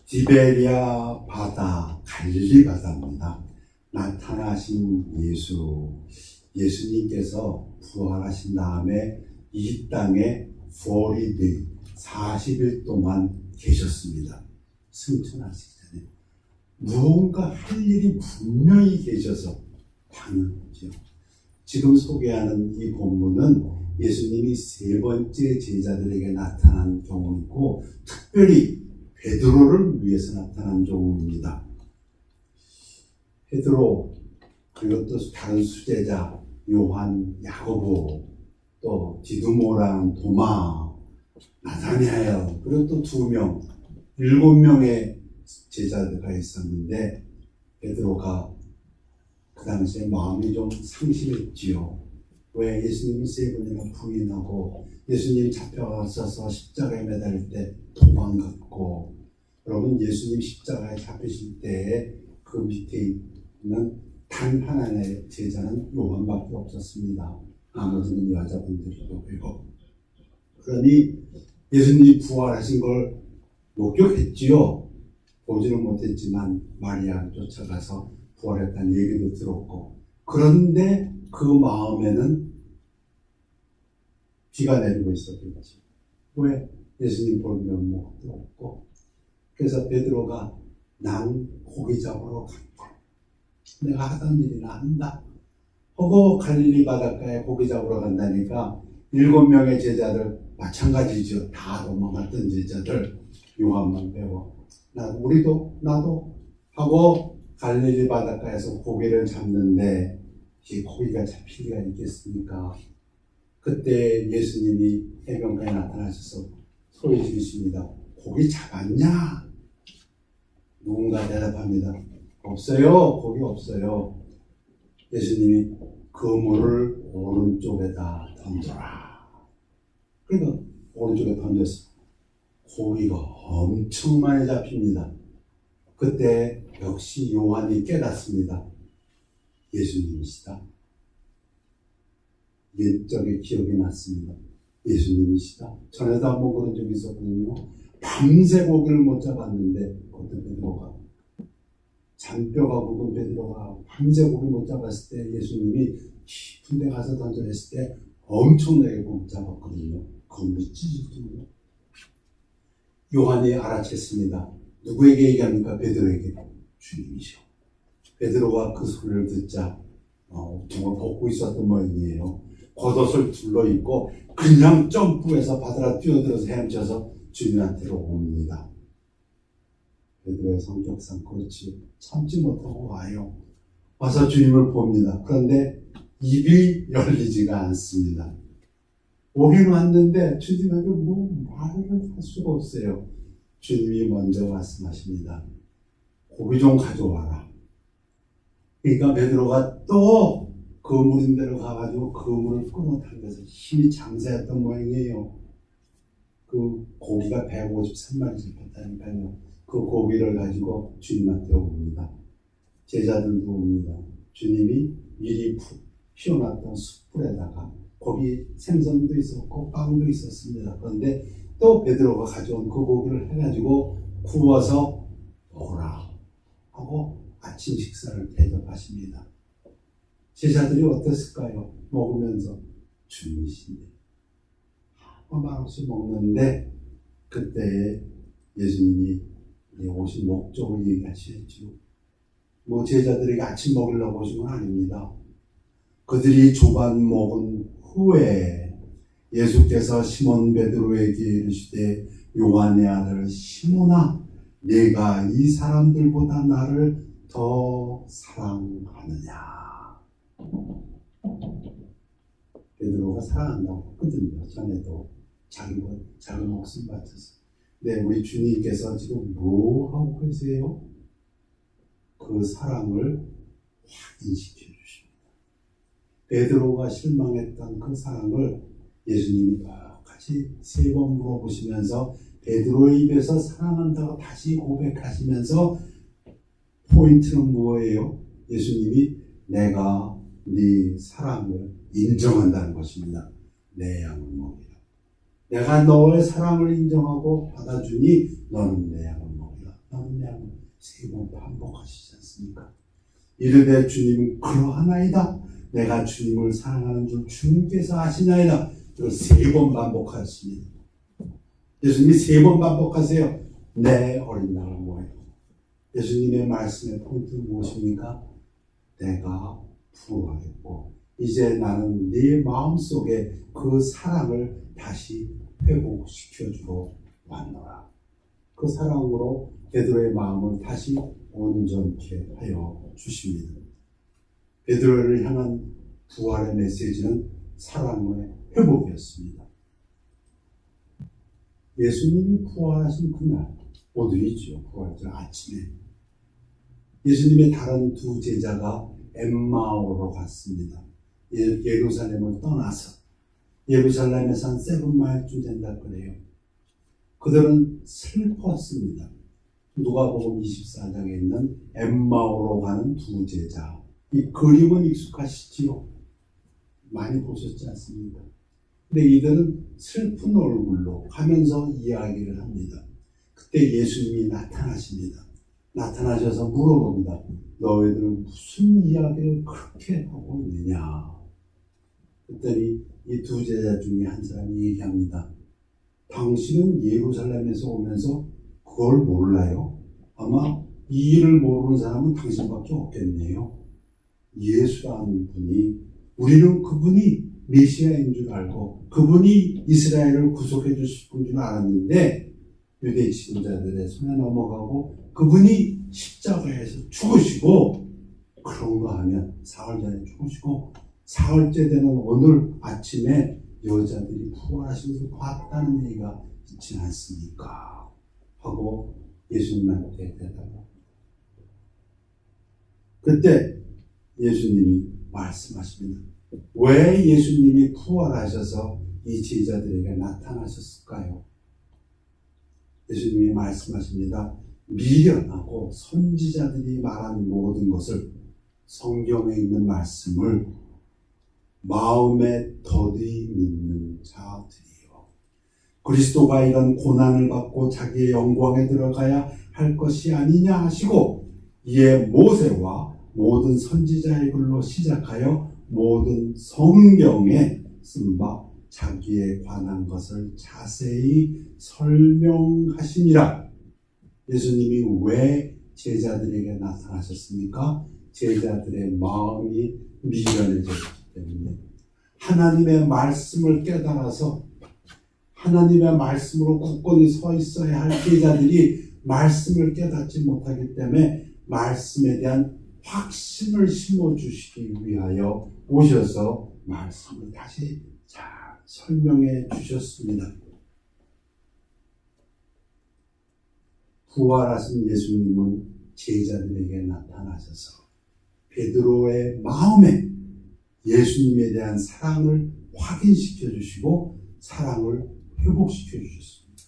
디베리아 바다, 갈릴리 바다입니다. 나타나신 예수님께서 부활하신 다음에 이 땅에 40일 동안 계셨습니다. 승천하시기 전에 무언가 할 일이 분명히 계셔서 당연하죠. 지금 소개하는 이 본문은 예수님이 세 번째 제자들에게 나타난 경우이고 특별히 베드로를 위해서 나타난 경우입니다. 베드로, 그리고 또 다른 수제자 요한, 야고보, 또 디두모랑 도마, 나다니엘, 그리고 또 2명, 7명의 제자들가 있었는데 베드로가 그 당시에 마음이 좀 상심했지요. 왜? 예수님을 3번이나 부인하고 예수님 잡혀가셔서 십자가에 매달릴 때 도망갔고, 여러분 예수님 십자가에 잡히실 때에 그 밑에 있는 단 하나의 제자는 요한밖에 없었습니다. 나머지는 여자분들이고요. 그러니 예수님이 부활하신 걸 목격했지요. 보지는 못했지만 마리아를 쫓아가서 부활했다는 얘기도 들었고, 그런데 그 마음에는 비가 내리고 있었겠지. 왜? 예수님 볼 면목도 없고. 그래서 베드로가 난 고기 잡으러 간다. 내가 하던 일이나 한다. 하고 갈릴리 바닷가에 고기 잡으러 간다니까 7명의 제자들 마찬가지죠. 다 도망갔던 제자들 요한만 빼고 나도 하고 갈릴리 바닷가에서 고기를 잡는데 이 고기가 잡힐 리가 있겠습니까? 그때 예수님이 해변가에 나타나셔서 소리 지르십니다. 고기 잡았냐? 누군가 대답합니다. 없어요. 고기 없어요. 예수님이 그물을 오른쪽에다 던져라. 그러니까 오른쪽에 던졌어. 고기가 엄청 많이 잡힙니다. 그때 역시 요한이 깨닫습니다. 예수님이시다. 옛적의 기억이 났습니다. 예수님이시다. 전에도 한번 그런 적이 있었거든요. 밤새 고기를 못 잡았는데 어떤 베드로가 잔뼈가 굵은 베드로가 밤새 고기 못 잡았을 때 예수님이 깊은 데 가서 던져냈을 때 엄청나게 고기 잡았거든요. 그물이 찢어지거든요. 요한이 알아챘습니다. 누구에게 얘기합니까? 베드로에게. 주님이시오. 베드로가 그 소리를 듣자 정말 벗고 있었던 모양이에요. 겉옷을 둘러입고 그냥 점프해서 바다로 뛰어들어서 헤엄쳐서 주님한테로 옵니다. 베드로의 성격상 그렇지 참지 못하고 와요. 와서 주님을 봅니다. 그런데 입이 열리지가 않습니다. 오긴 왔는데 주님에게 뭐 말을 할 수가 없어요. 주님이 먼저 말씀하십니다. 고기 좀 가져와라. 그러니까 베드로가 또 그물인 데로 가가지고 그물을 끊어 당겨서 힘이 장사했던 모양이에요. 그 고기가 153마리 잡혔다니까요. 그 고기를 가지고 주님한테 옵니다. 제자들도 옵니다. 주님이 미리 피워놨던 숯불에다가 거기 생선도 있었고 빵도 있었습니다. 그런데 또 베드로가 가져온 그 고기를 해가지고 구워서 먹으라 하고 아침 식사를 대접하십니다. 제자들이 어땠을까요? 먹으면서 주님이신데 아무 말 없이 먹는데 그때 예수님이 오신 목적을 얘기하시겠죠. 뭐 제자들에게 아침 먹으려고 오신 건 아닙니다. 그들이 조반 먹은 후에 예수께서 시몬 베드로에게 이르시되 요한의 아들 시몬아 내가 이 사람들보다 나를 더 사랑하느냐. 베드로가 사랑한다고 했거든요. 전에도 자기 목숨 바쳐서. 네, 우리 주님께서 지금 뭐 하고 계세요? 그 사랑을 확인시켜 주십니다. 베드로가 실망했던 그 사랑을 예수님이 똑같이 3번 물어보시면서 베드로의 입에서 사랑한다고 다시 고백하시면서 포인트는 뭐예요? 예수님이 내가 네 사랑을 인정한다는 것입니다. 내 양을 먹이라. 내가 너의 사랑을 인정하고 받아주니 너는 내 양을 먹으라. 너는 내 양을 3번 반복하시지 않습니까? 이르되 주님 그러하나이다. 내가 주님을 사랑하는 줄 주님께서 아시나이다. 이걸 3번 반복하십니다. 예수님이 3번 반복하세요. 내 어린 양을 먹으라. 예수님의 말씀의 포인트는 무엇입니까? 내가 부활했고 이제 나는 네 마음속에 그 사랑을 다시 회복시켜주러 왔노라. 그 사랑으로 베드로의 마음을 다시 온전케 하여 주십니다. 베드로를 향한 부활의 메시지는 사랑의 회복이었습니다. 예수님이 부활하신 그날, 오늘이죠. 부활절 아침에 예수님의 다른 2 제자가 엠마오로 갔습니다. 예루살렘을 떠나서 예루살렘에서 한 7마일쯤 된다 그래요. 그들은 슬펐습니다. 누가복음 24장에 있는 엠마오로 가는 2 제자. 이 그림은 익숙하시지요? 많이 보셨지 않습니까? 근데 이들은 슬픈 얼굴로 가면서 이야기를 합니다. 그때 예수님이 나타나십니다. 나타나셔서 물어봅니다. 너희들은 무슨 이야기를 그렇게 하고 있느냐? 그랬더니 이 2 제자 중에 한 사람이 얘기합니다. 당신은 예루살렘에서 오면서 그걸 몰라요? 아마 이 일을 모르는 사람은 당신밖에 없겠네요. 예수라는 분이, 우리는 그분이 메시아인 줄 알고 그분이 이스라엘을 구속해 주실 분인 줄 알았는데 유대 지도자들의 손에 넘어가고 그분이 십자가에서 죽으시고, 그런가 하면 사흘 전에 죽으시고 사흘째 되는 오늘 아침에 여자들이 부활하시면서 봤다는 얘기가 있지 않습니까? 하고 예수님한테 대답합니다. 그때 예수님이 말씀하십니다. 왜 예수님이 부활하셔서 이 제자들에게 나타나셨을까요? 예수님이 말씀하십니다. 미련하고 선지자들이 말한 모든 것을, 성경에 있는 말씀을 마음에 더디 믿는 자들이요. 그리스도가 이런 고난을 받고 자기의 영광에 들어가야 할 것이 아니냐 하시고, 이에 모세와 모든 선지자의 글로 시작하여 모든 성경에 쓴 바 자기에 관한 것을 자세히 설명하시니라. 예수님이 왜 제자들에게 나타나셨습니까? 제자들의 마음이 미련해졌기 때문에, 하나님의 말씀을 깨달아서 하나님의 말씀으로 굳건히 서 있어야 할 제자들이 말씀을 깨닫지 못하기 때문에 말씀에 대한 확신을 심어주시기 위하여 오셔서 말씀을 다시 잘 설명해 주셨습니다. 부활하신 예수님은 제자들에게 나타나셔서 베드로의 마음에 예수님에 대한 사랑을 확인시켜 주시고 사랑을 회복시켜 주셨습니다.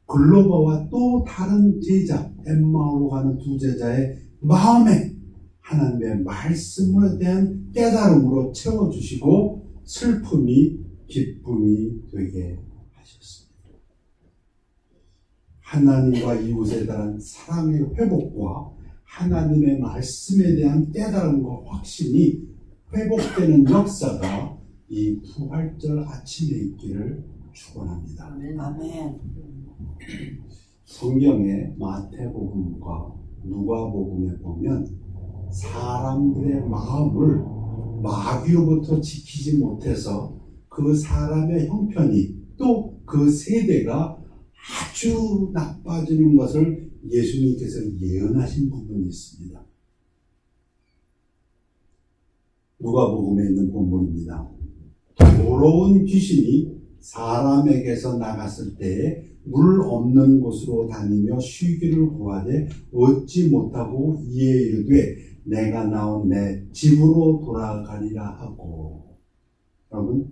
글로바와 또 다른 제자, 엠마오로 가는 2 제자의 마음에 하나님의 말씀에 대한 깨달음으로 채워주시고 슬픔이 기쁨이 되게 하셨습니다. 하나님과 이웃에 대한 사랑의 회복과 하나님의 말씀에 대한 깨달음과 확신이 회복되는 역사가 이 부활절 아침에 있기를 축원합니다. 아멘. 성경의 마태복음과 누가복음에 보면 사람들의 마음을 마귀로부터 지키지 못해서 그 사람의 형편이, 또 그 세대가 아주 나빠지는 것을 예수님께서 예언하신 부분이 있습니다. 누가복음에 있는 본문입니다. 더러운 귀신이 사람에게서 나갔을 때에 물 없는 곳으로 다니며 쉬기를 구하되 얻지 못하고 이에 이르되 내가 나온 내 집으로 돌아가리라 하고. 여러분,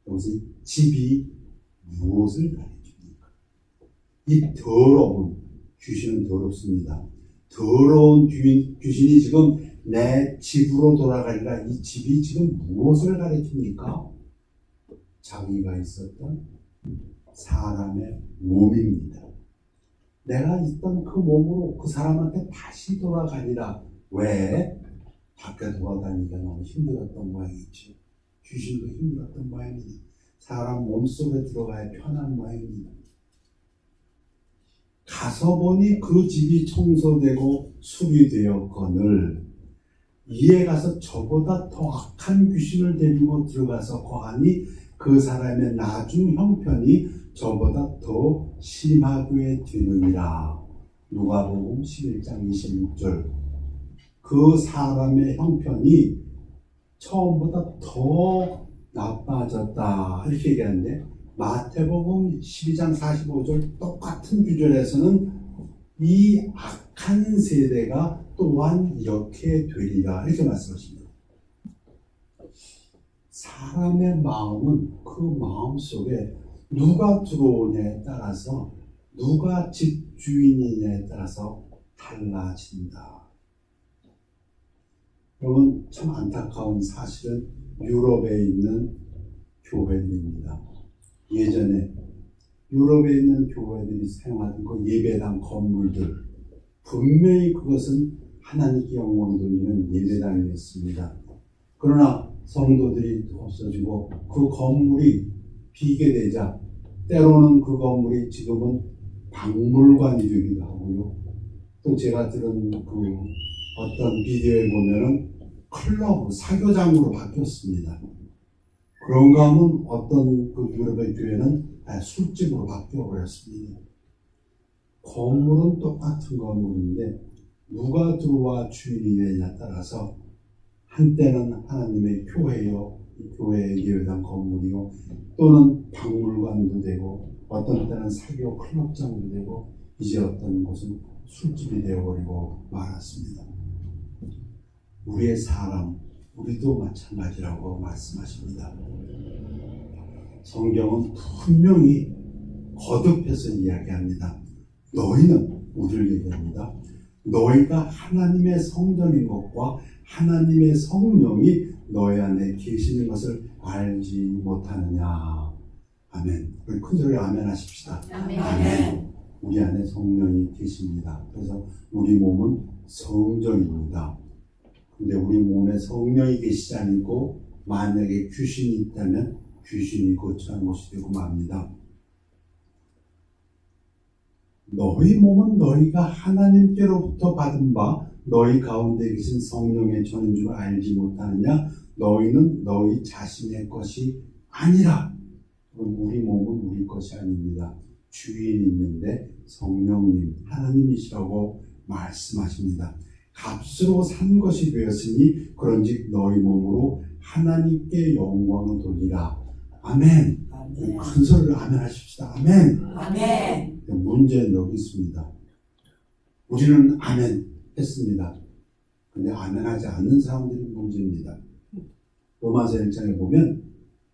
여기서 집이 무엇을 가리킵니까? 이 더러운 귀신은 더럽습니다. 더러운 귀신이 지금 내 집으로 돌아가리라. 이 집이 지금 무엇을 가리킵니까? 자기가 있었던 사람의 몸입니다. 내가 있던 그 몸으로 그 사람한테 다시 돌아가니라. 왜? 밖에 돌아다니기가 너무 힘들었던 모양이죠. 귀신도 힘들었던 모양이니 사람 몸속에 들어가야 편한 모양입니다. 가서 보니 그 집이 청소되고 수리되었거늘 이에 가서 저보다 더 악한 귀신을 데리고 들어가서 거하니 그 사람의 나중 형편이 저보다 더 심하게 되느니라. 누가복음 11장 26절. 그 사람의 형편이 처음보다 더 나빠졌다 이렇게 얘기하는데, 마태복음 12장 45절 똑같은 구절에서는 이 악한 세대가 또한 이렇게 되리라 이렇게 말씀하십니다. 사람의 마음은 그 마음 속에 누가 들어오냐에 따라서, 누가 집주인이냐에 따라서 달라진다. 여러분, 참 안타까운 사실은 유럽에 있는 교회들입니다. 예전에 유럽에 있는 교회들이 사용하던 그 예배당 건물들, 분명히 그것은 하나님께 영광 돌리는 예배당이었습니다. 그러나 성도들이 없어지고 그 건물이 비게 되자 때로는 그 건물이 지금은 박물관이 되기도 하고요. 또 제가 들은 그 어떤 비디오에 보면은 클럽, 사교장으로 바뀌었습니다. 그런가 하면 어떤 그 유럽의 교회는 술집으로 바뀌어버렸습니다. 건물은 똑같은 건물인데 누가 들어와 주인이 되냐에 따라서 한때는 하나님의 교회요, 교회의 예배당 건물이요, 또는 박물관도 되고 어떤 때는 사교 클럽장도 되고 이제 어떤 곳은 술집이 되어버리고 말았습니다. 우리의 사람, 우리도 마찬가지라고 말씀하십니다. 성경은 분명히 거듭해서 이야기합니다. 너희는, 우리를 얘기합니다. 너희가 하나님의 성전인 것과 하나님의 성령이 너희 안에 계시는 것을 알지 못하느냐. 아멘. 우리 큰 소리로 아멘 하십시다. 아멘. 아멘. 우리 안에 성령이 계십니다. 그래서 우리 몸은 성전입니다. 근데 우리 몸에 성령이 계시지 않고 만약에 귀신이 있다면 귀신이 거처한 곳이 되고 맙니다. 너희 몸은 너희가 하나님께로부터 받은 바 너희 가운데 계신 성령의 전인 줄 알지 못하느냐. 너희는 너희 자신의 것이 아니라. 우리 몸은 우리 것이 아닙니다. 주인이 있는데 성령님, 하나님이시라고 말씀하십니다. 값으로 산 것이 되었으니 그런즉 너희 몸으로 하나님께 영광을 돌리라. 아멘. 아멘. 큰 소리로 아멘 하십시다. 아멘. 아멘. 문제는 여기 있습니다. 우리는 아멘 했습니다. 근데 아멘 하지 않는 사람들이 문제입니다. 로마서 1장에 보면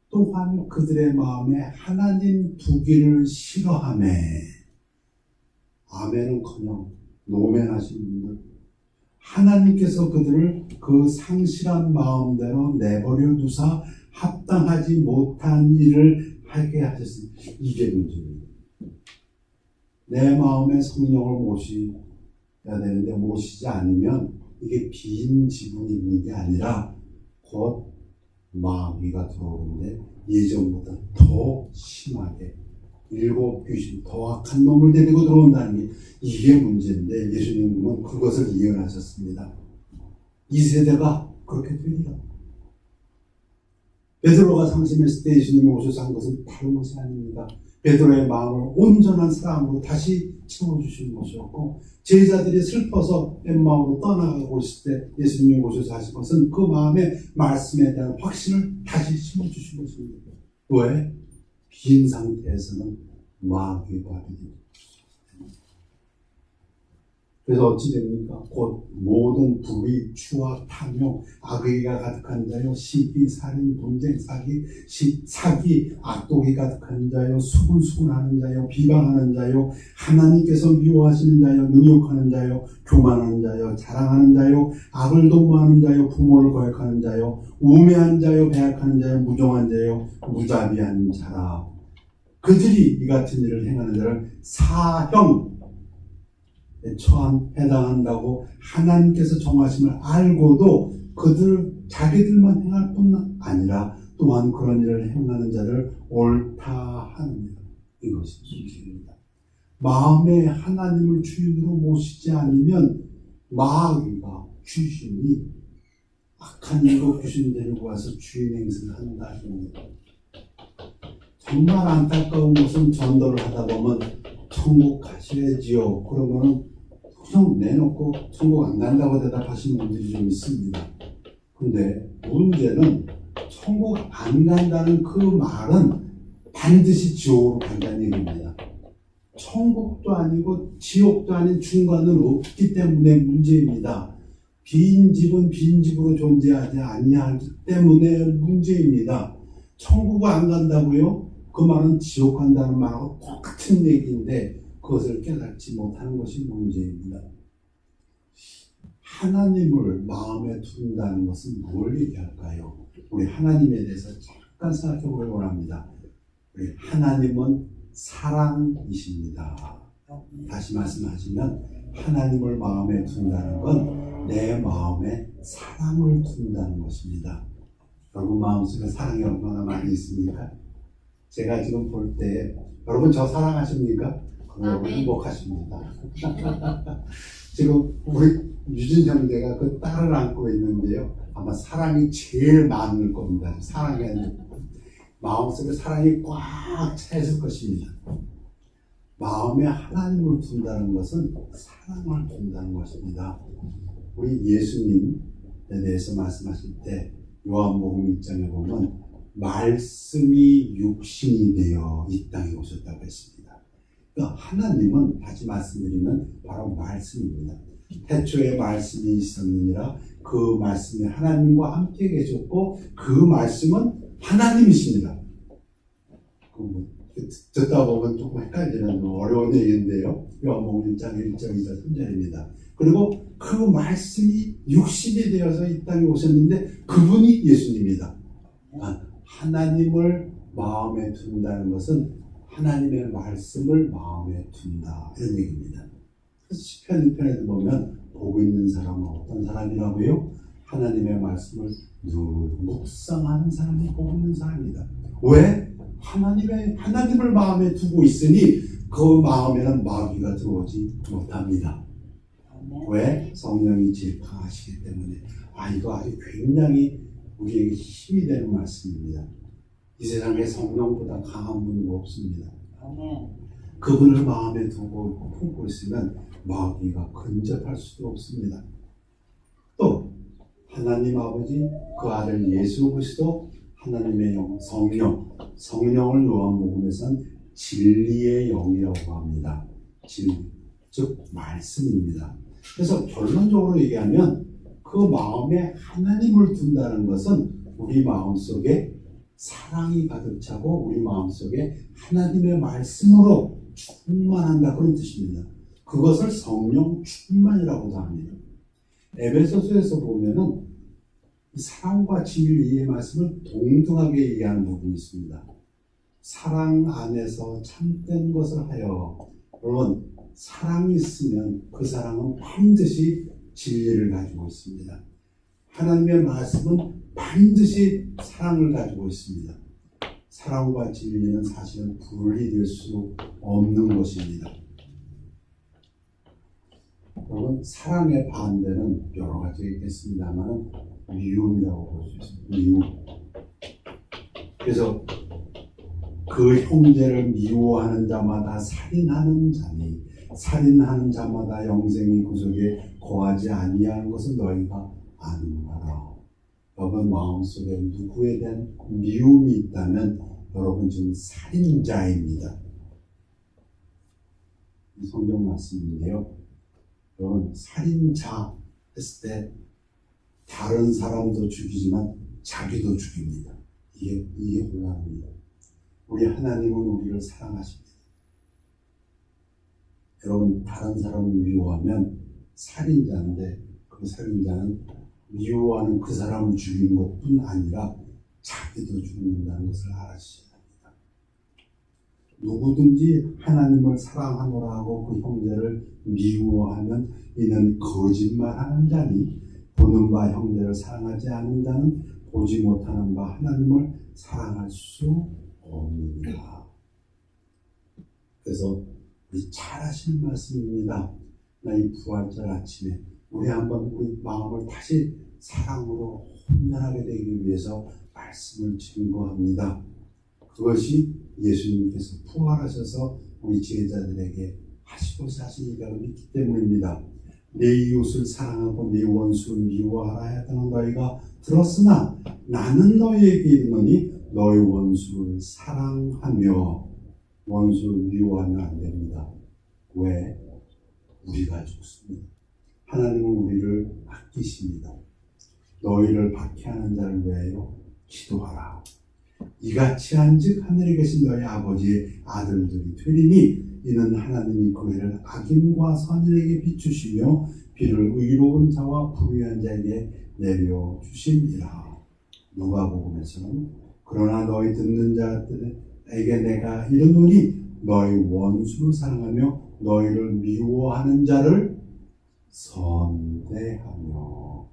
또한 그들의 마음에 하나님 두기를 싫어하며, 아멘은커녕 노멘 하신 분들, 하나님께서 그들을 그 상실한 마음대로 내버려 두사 합당하지 못한 일을 하게 하셨으니, 이게 문제입니다. 내 마음에 성령을 모셔야 되는데 모시지 않으면 이게 빈 지분이 있는 게 아니라 곧 마귀가 들어오는데 예전보다 더 심하게 일곱 귀신, 더 악한 놈을 데리고 들어온다는 게 이게 문제인데, 예수님은 그것을 예언하셨습니다. 이 세대가 그렇게 되리라. 베드로가 상심했을 때 예수님이 오셔서 한 것은 다른 것이 아닙니다. 베드로의 마음을 온전한 사랑으로 다시 채워주시는 것이었고, 제자들이 슬퍼서 엠마오로 떠나가고 있을 때 예수님이 오셔서 하신 것은 그 마음의 말씀에 대한 확신을 다시 심어주신 것입니다. 왜? 빈 상태에서는 마귀가 되는. 그래서 어찌 됩니까? 곧 모든 불의, 추악, 탐욕, 악의가 가득한 자요, 시기, 살인, 분쟁, 사기, 악독이 가득한 자요, 수군수군하는 자요, 비방하는 자요, 하나님께서 미워하시는 자요, 능욕하는 자요, 교만하는 자요, 자랑하는 자요, 악을 도모하는 자요, 부모를 거역하는 자요, 우매한 자요, 배약하는 자요, 무정한 자요, 무자비한 자라. 그들이 이 같은 일을 행하는 자를 사형 해당한다고 하나님께서 정하심을 알고도 자기들만 행할 뿐 아니라 또한 그런 일을 행하는 자를 옳다 하느니라. 이것이 순수입니다. 마음에 하나님을 주인으로 모시지 않으면 마귀가 귀신이 악한 일로 귀신 데리고 와서 주인 행세를 한다 합니다. 정말 안타까운 것은 전도를 하다 보면 천국 가셔야지요. 그러면은 그냥 내놓고 천국 안 간다고 대답하시는 분들이 좀 있습니다. 근데 문제는 천국 안 간다는 그 말은 반드시 지옥으로 간다는 얘기입니다. 천국도 아니고 지옥도 아닌 중간은 없기 때문에 문제입니다. 빈 집은 빈 집으로 존재하지 아니하기 때문에 문제입니다. 천국을 안 간다고요? 그 말은 지옥 간다는 말하고 똑같은 얘기인데 그것을 깨닫지 못하는 것이 문제입니다. 하나님을 마음에 둔다는 것은 뭘 얘기할까요? 우리 하나님에 대해서 잠깐 생각해 보기 원합니다. 우리 하나님은 사랑이십니다. 다시 말씀하시면 하나님을 마음에 둔다는 건 내 마음에 사랑을 둔다는 것입니다. 여러분 마음속에 사랑이 얼마나 많이 있습니까? 제가 지금 볼 때 여러분 저 사랑하십니까? 그럼 여러분 행복하십니다. 지금 우리 유진 형제가 그 딸을 안고 있는데요. 아마 사랑이 제일 많을 겁니다. 사랑이 마음속에 사랑이 꽉 차 있을 것입니다. 마음에 하나님을 둔다는 것은 사랑을 둔다는 것입니다. 우리 예수님에 대해서 말씀하실 때 요한복음 1장에 보면 말씀이 육신이 되어 이 땅에 오셨다고 했습니다. 그러니까 하나님은 다시 말씀드리면 바로 말씀입니다. 태초에 말씀이 있었느니라 그 말씀이 하나님과 함께 계셨고 그 말씀은 하나님이십니다. 듣다 보면 조금 헷갈리는 어려운 얘기인데요. 요한복음 1장 1절이자 3절입니다. 그리고 그 말씀이 육신이 되어서 이 땅에 오셨는데 그분이 예수님이다. 하나님을 마음에 둔다는 것은 하나님의 말씀을 마음에 둔다 이런 얘기입니다. 그래서 시편 1편에도 보면 보고 있는 사람은 어떤 사람이라고요? 하나님의 말씀을 늘 묵상하는 사람이 보고 있는 사람이다. 왜? 하나님을 마음에 두고 있으니 그 마음에는 마귀가 들어오지 못합니다. 왜? 성령이 제일 강하시기 때문에. 이거 아주 굉장히 우리에게 힘이 되는 말씀입니다. 이 세상에 성령보다 강한 분이 없습니다. 그분을 마음에 두고 품고 있으면 마귀가 근접할 수도 없습니다. 또 하나님 아버지, 그 아들 예수 그리스도, 하나님의 영, 성령을 요한복음에서는 진리의 영이라고 합니다. 진리, 즉 말씀입니다. 그래서 결론적으로 얘기하면 그 마음에 하나님을 둔다는 것은 우리 마음속에 사랑이 가득 차고 우리 마음속에 하나님의 말씀으로 충만한다 그런 뜻입니다. 그것을 성령 충만이라고도 합니다. 에베소서에서 보면은 사랑과 진리의 말씀을 동등하게 얘기하는 부분이 있습니다. 사랑 안에서 참된 것을 하여, 물론 사랑이 있으면 그 사랑은 반드시 진리를 가지고 있습니다. 하나님의 말씀은 반드시 사랑을 가지고 있습니다. 사랑과 진리는 사실은 분리될 수 없는 것입니다. 여러분, 사랑의 반대는 여러 가지 있겠습니다만 미움이라고 볼 수 있습니다. 미움. 그래서 그 형제를 미워하는 자마다 살인하는 자니 살인하는 자마다 영생이 그 속에 거하지 아니하는 것을 너희가 아는가라. 여러분 마음속에 누구에 대한 미움이 있다면 여러분 지금 살인자입니다. 이 성경 말씀인데요. 여러분, 살인자 했을 때 다른 사람도 죽이지만 자기도 죽입니다. 이게 혼란입니다. 우리 하나님은 우리를 사랑하십니다. 여러분, 다른 사람을 미워하면 살인자인데 그 살인자는 미워하는 그 사람을 죽이는 것뿐 아니라 자기도 죽는다는 것을 알아주셔야 합니다. 누구든지 하나님을 사랑하노라 하고 그 형제를 미워하면 이는 거짓말하는 자니 보는 바 형제를 사랑하지 않는 자는 보지 못하는 바 하나님을 사랑할 수 없느니라. 그래서 우리 잘 하신 말씀입니다. 나 이 부활절 아침에 우리 한번 우리 마음을 다시 사랑으로 혼연하게 되기 위해서 말씀을 증거합니다. 그것이 예수님께서 부활하셔서 우리 제자들에게 하시고자 하신 일을 믿기 때문입니다. 내 이웃을 사랑하고 내 원수를 미워하라 하다는 너희가 들었으나 나는 너희에게 이르노니 너희 원수를 사랑하며 원수를 미워하면 안 됩니다. 왜? 우리가 죽습니다. 하나님은 우리를 아끼십니다. 너희를 박해하는 자를 위하여 기도하라. 이같이 한즉 하늘에 계신 너희 아버지의 아들들이 되리니 이는 하나님이 그 해를 악인과 선인에게 비추시며 비를 의로운 자와 불의한 자에게 내려주심이라. 누가복음에서는 그러나 너희 듣는 자들에게 내가 이르노니 너희 원수를 사랑하며 너희를 미워하는 자를 선대하며.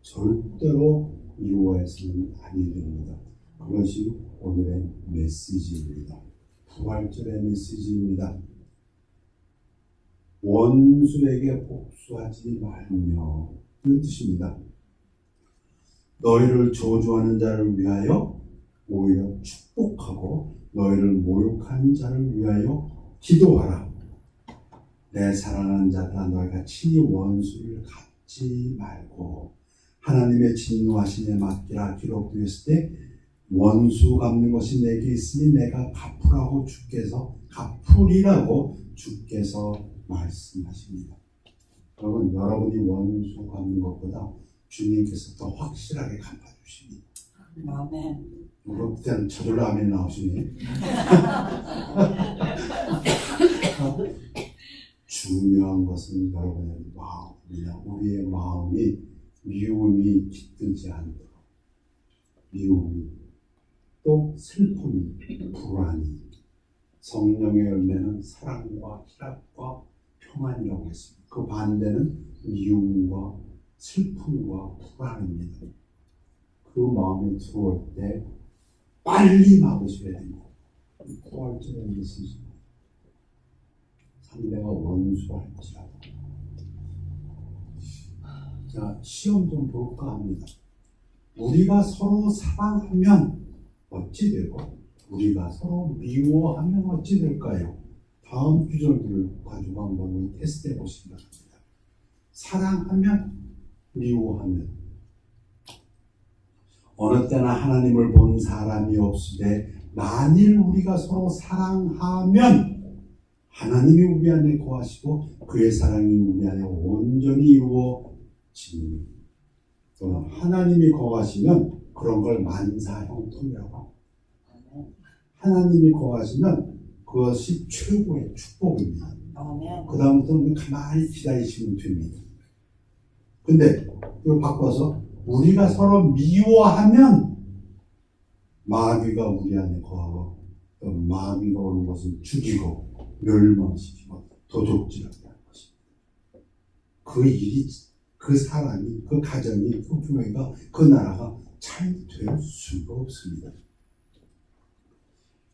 절대로 미워해서는 아니 됩니다. 그것이 오늘의 메시지입니다. 부활절의 메시지입니다. 원수에게 복수하지 말며 그 뜻입니다. 너희를 저주하는 자를 위하여 오히려 축복하고 너희를 모욕하는 자를 위하여 기도하라. 내 사랑하는 자들아 너희가 친히 원수를 갚지 말고 하나님의 진노하심에 맡기라. 기록되었을 때 원수 갚는 것이 내게 있으니 내가 갚으라고 주께서 갚으리라고 주께서 말씀하십니다. 여러분, 여러분이 원수 갚는 것보다 주님께서 더 확실하게 갚아주십니다. 아멘. 그때는 저절로 아멘 나오시네. 중요한 것은 여러분의 마음입니다. 우리의 마음이 미움이 깃들지 않도록, 미움이 또 슬픔이, 불안이. 성령의 열매는 사랑과 희락과 평안이라고 했습니다. 그 반대는 미움과 슬픔과 불안입니다. 그 마음이 들어올 때 빨리 막으셔야 됩니다. 부활절의 메시지. 상대가 원수라 할지라도. 자, 시험 좀 볼까 합니다. 우리가 서로 사랑하면 어찌 되고 우리가 서로 미워하면 어찌 될까요? 다음 규정들을 가지고 한번 우리 테스트해 보시기 바랍니다. 사랑하면, 미워하면. 어느 때나 하나님을 본 사람이 없으되 만일 우리가 서로 사랑하면 하나님이 우리 안에 거하시고 그의 사랑이 우리 안에 온전히 이루어집니다. 또는 하나님이 거하시면 그런 걸 만사형통이라고 합니다. 하나님이 거하시면 그것이 최고의 축복입니다. 그 다음부터는 가만히 기다리시면 됩니다. 근데 이걸 바꿔서 우리가 서로 미워하면 마귀가 우리 안에 거하고 또 마귀가 오는 것은 죽이고 멸망시키고 도적질하게 하는 것입니다. 그 일이, 그 사람이, 그 가정이, 그 교회가, 그 나라가 잘 될 수가 없습니다.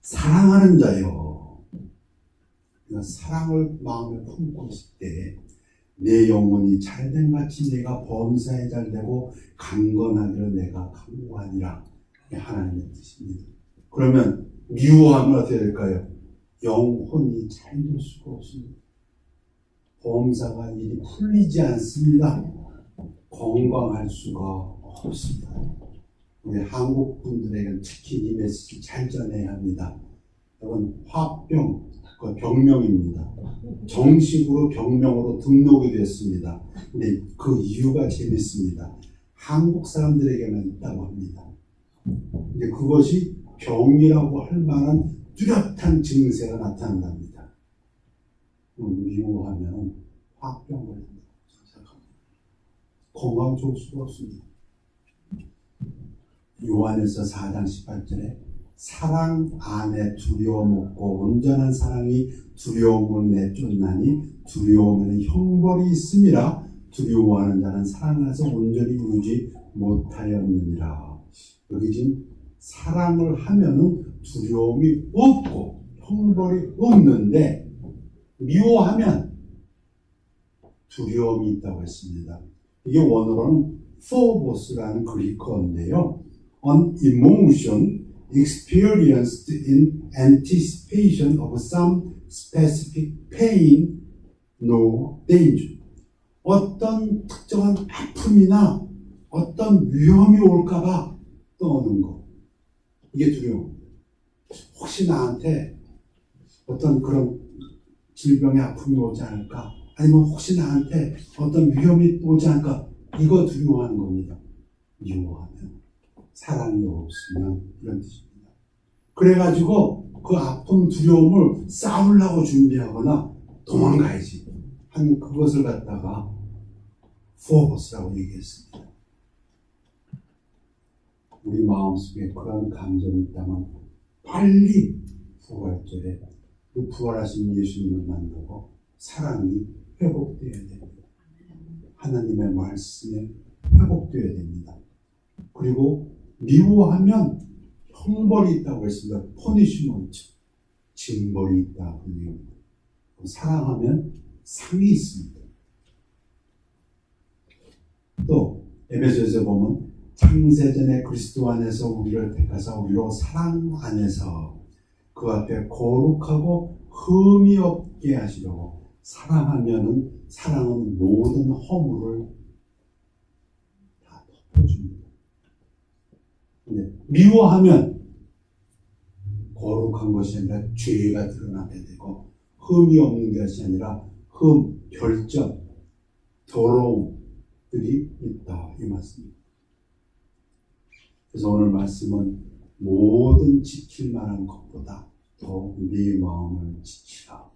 사랑하는 자요. 그러니까 사랑을 마음에 품고 있을 때 내 영혼이 잘된 같이 내가 범사에 잘되고 강건하기를 내가 간구하니라. 하나님의 뜻입니다. 그러면 미워하면 어떻게 될까요? 영혼이 잘 될 수가 없습니다. 범사가 일이 풀리지 않습니다. 건강할 수가 없습니다. 우리 한국 분들에게는 특히 이 메시지 잘 전해야 합니다. 여러분, 화병, 그 병명입니다. 정식으로 병명으로 등록이 됐습니다. 근데 그 이유가 재밌습니다. 한국 사람들에게만 있다고 합니다. 근데 그것이 병이라고 할 만한 뚜렷한 증세가 나타난답니다. 미워하면 화병 걸린다고 생각합니다. 건강 좋을 수가 없습니다. 요한일서 4장 18절에 사랑 안에 두려움 없고 온전한 사랑이 두려움을 내쫓나니 두려움에는 형벌이 있음이라 두려워하는 자는 사랑 안에서 온전히 이루지 못하였느니라. 여기 지금 사랑을 하면은 두려움이 없고 형벌이 없는데 미워하면 두려움이 있다고 했습니다. 이게 원어로는 phobos라는 그리커인데요. An emotion experienced in anticipation of some specific pain, no danger. 어떤 특정한 아픔이나 어떤 위험이 올까봐 떠오는 거. 이게 두려움. 혹시 나한테 어떤 그런 질병의 아픔이 오지 않을까? 아니면 혹시 나한테 어떤 위험이 오지 않을까? 이거 두려워하는 겁니다. 미워하면. 사랑이 없으면 이런 뜻입니다. 그래가지고 그 아픔 두려움을 싸우려고 준비하거나 도망가야지 한 그것을 갖다가 포버스라고 얘기했습니다. 우리 마음속에 그런 감정이 있다면 빨리 부활절에 그 부활하신 예수님을 만나고 사랑이 회복되어야 됩니다. 하나님의 말씀에 회복되어야 됩니다. 그리고 미워하면 형벌이 있다고 했습니다. 퍼니시먼트, 징벌이 있다. 사랑하면 상이 있습니다. 또 에베소서에 보면 창세전에 그리스도 안에서 우리를 택하사 우리로 사랑 안에서 그 앞에 거룩하고 흠이 없게 하시려고. 사랑하면은 사랑은 모든 허물을 다 덮어줍니다. 근데 미워하면 거룩한 것이 아니라 죄가 드러나게 되고 흠이 없는 것이 아니라 결점, 더러움들이 있다 이 말씀입니다. 그래서 오늘 말씀은 모든 지킬 만한 것보다 더 네 마음을 지키라.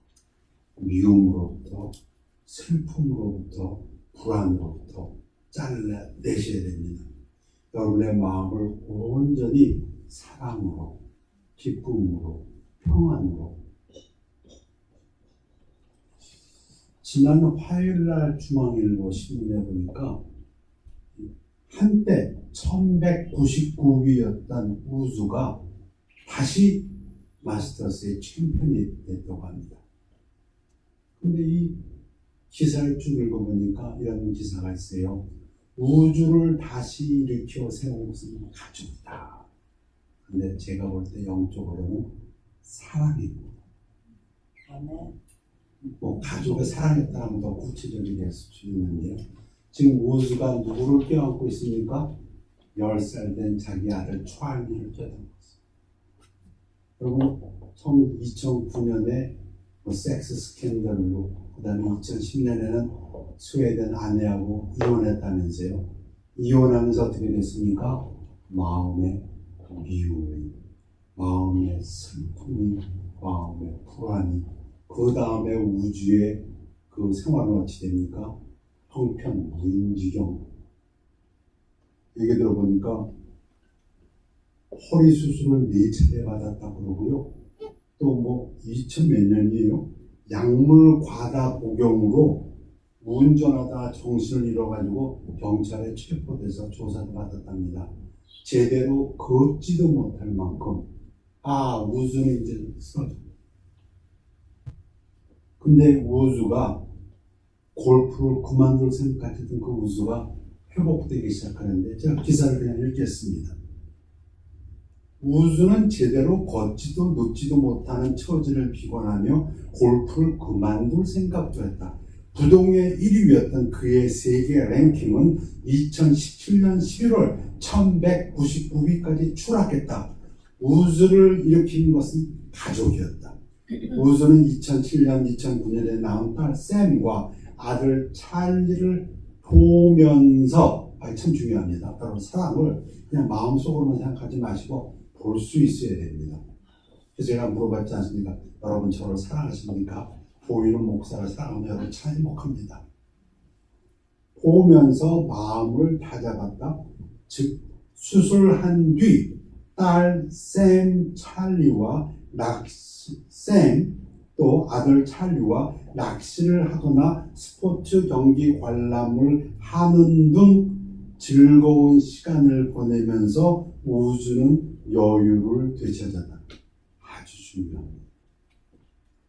미움으로부터 슬픔으로부터 불안으로부터 잘라내셔야 됩니다. 여러분의 마음을 온전히 사랑으로, 기쁨으로, 평안으로. 지난 화요일날 중앙일보 신문에 보니까 한때 1199위였던 우주가 다시 마스터스의 챔피언이 됐다고 합니다. 근데 이 기사를 쭉 읽어보니까 이런 기사가 있어요. 우주를 다시 일으켜 세운 것은 가족이다. 근데 제가 볼 때 영적으로는 사랑입니다. 뭐 가족의 사랑이었다면 더 구체적이 될 수 있는데요. 지금 우주가 누구를 껴안고 있습니까? 10살 된 자기 아들 찰리를 껴안고 있습니다. 여러분 2009년에 섹스 스캔들로, 그 다음에 2010년에는 스웨덴 아내하고 이혼했다면서요. 이혼하면서 어떻게 됐습니까? 마음의 미움이, 마음의 슬픔이, 마음의 불안이, 그 다음에 우주의 그 생활은 어찌 됩니까? 형편, 무인지경. 얘기 들어보니까 허리 수술을 4차례 받았다고 그러고요. 또 뭐 2000 몇 년이에요. 약물 과다 복용으로 운전하다 정신을 잃어가지고 경찰에 체포돼서 조사도 받았답니다. 제대로 걷지도 못할 만큼 우주는 이제 쓰러져. 근데 우주가 골프를 그만둘 생각했던 그 우주가 회복되기 시작하는데 제가 기사를 그냥 읽겠습니다. 우주는 제대로 걷지도 눕지도 못하는 처지를 비관하며 골프를 그만둘 생각도 했다. 부동의 1위였던 그의 세계 랭킹은 2017년 11월 1199위까지 추락했다. 우주를 일으킨 것은 가족이었다. 우주는 2007년, 2009년에 낳은 딸 샘과 아들 찰리를 보면서, 참 중요합니다. 여러분, 사랑을 그냥 마음속으로만 생각하지 마시고 볼 수 있어야 됩니다. 그래서 제가 물어봤지 않습니까? 여러분 저를 사랑하십니까? 보이는 목사를 사랑하면 여러분 참 행복합니다. 보면서 마음을 다잡았다. 즉 수술한 뒤 딸 샘 찰리와 샘 또 아들 찰리와 낚시를 하거나 스포츠 경기 관람을 하는 등 즐거운 시간을 보내면서 우주는 여유를 되찾았다. 아주 중요합니다.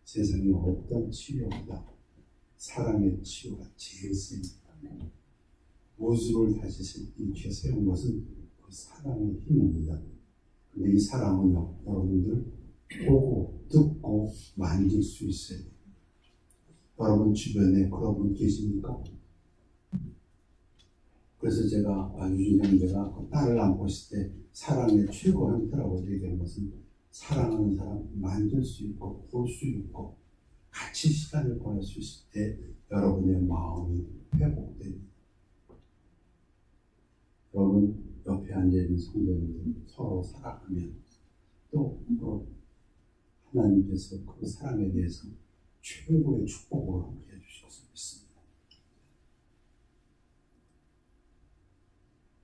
세상에 어떤 치료보다 사랑의 치료가 제일 셉니다. 우주를 다시 일으켜 세운 것은 그 사랑의 힘입니다. 근데 이 사랑은요, 여러분들 보고 듣고 만질 수 있어요. 여러분 주변에 그런 분 계십니까? 그래서 제가 유진 형제가 그 딸을 안고 있을 때 사랑의 최고 형태라고 얘기하는 것은 사랑하는 사람 만질 수 있고 볼 수 있고 같이 시간을 보낼 수 있을 때 여러분의 마음이 회복됩니다. 여러분 옆에 앉아있는 성도님들 서로 사랑하면 또 하나님께서 그 사랑에 대해서 최고의 축복으로 함께 해주실 것을 믿습니다.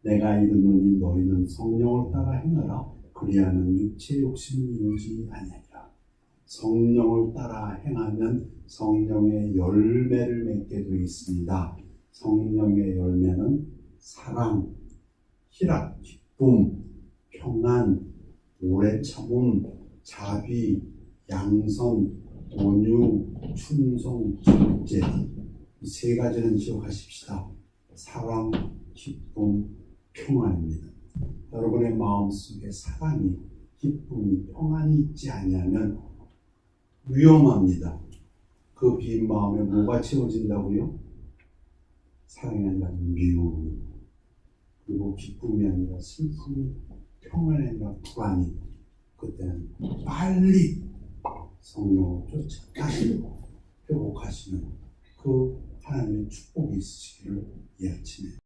내가 이르노니 너희는 성령을 따라 행하라. 그리하면 육체의 욕심을 이루지 아니하리라. 성령을 따라 행하면 성령의 열매를 맺게 되어 있습니다. 성령의 열매는 사랑, 희락, 기쁨, 평안, 오래 참음, 자비, 양선, 온유, 충성, 절제. 이 세 가지는 기억하십시다. 사랑, 기쁨, 평안입니다. 여러분의 마음속에 사랑이, 기쁨이, 평안이 있지 않으면 위험합니다. 그 빈 마음에 뭐가 채워진다고요? 사랑이 아니라 미움, 그리고 기쁨이 아니라 슬픔이, 평안이 아니라 불안이. 그때는 빨리 성령을 쫓아가시고 회복하시는 그 하나님의 축복이 있으시기를 이 아침에